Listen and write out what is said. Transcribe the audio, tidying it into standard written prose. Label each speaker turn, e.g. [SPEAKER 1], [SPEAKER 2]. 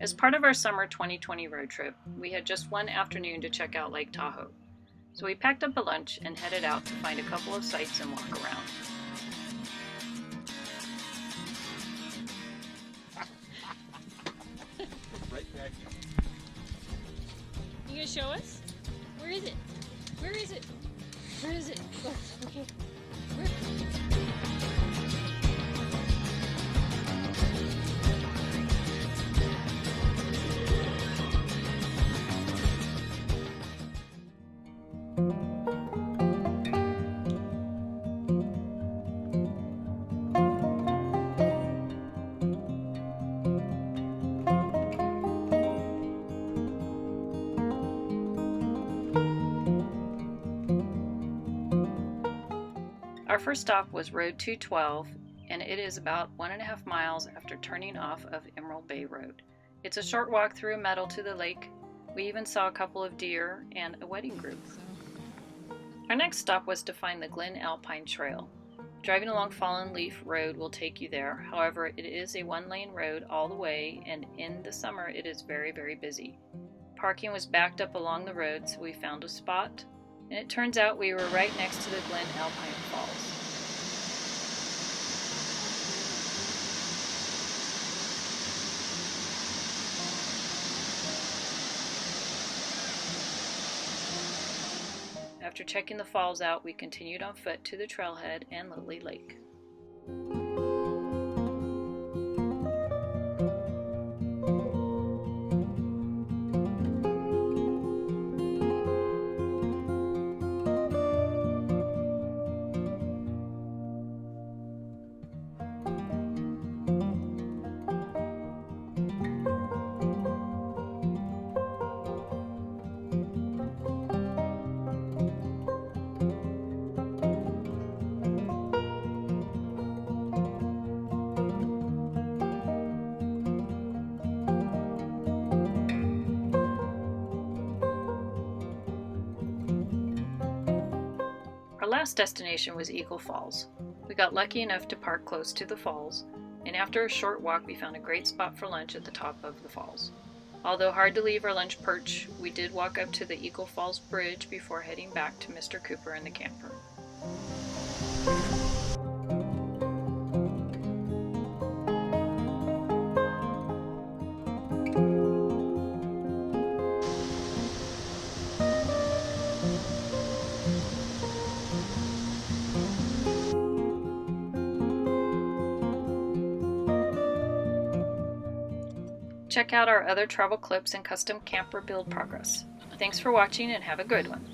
[SPEAKER 1] As part of our summer 2020 road trip, we had just one afternoon to check out Lake Tahoe. So we packed up a lunch and headed out to find a couple of sights and walk around.
[SPEAKER 2] Right back here.
[SPEAKER 3] You gonna show us? Where is it? Where is it? Where is it? Oh, okay. Where?
[SPEAKER 1] Our first stop was Road 212, and it is about 1.5 miles after turning off of Emerald Bay Road. It's a short walk through a meadow to the lake. We even saw a couple of deer and a wedding group. Our next stop was to find the Glen Alpine Trail. Driving along Fallen Leaf Road will take you there. However, it is a one-lane road all the way, and in the summer it is very, very busy. Parking was backed up along the road, so we found a spot, and it turns out we were right next to the Glen Alpine Falls. After checking the falls out, we continued on foot to the trailhead and Lily Lake. Our last destination was Eagle Falls. We got lucky enough to park close to the falls, and after a short walk we found a great spot for lunch at the top of the falls. Although hard to leave our lunch perch, we did walk up to the Eagle Falls Bridge before heading back to Mr. Cooper and the camper. Check out our other travel clips and custom camper build progress. Thanks for watching and have a good one.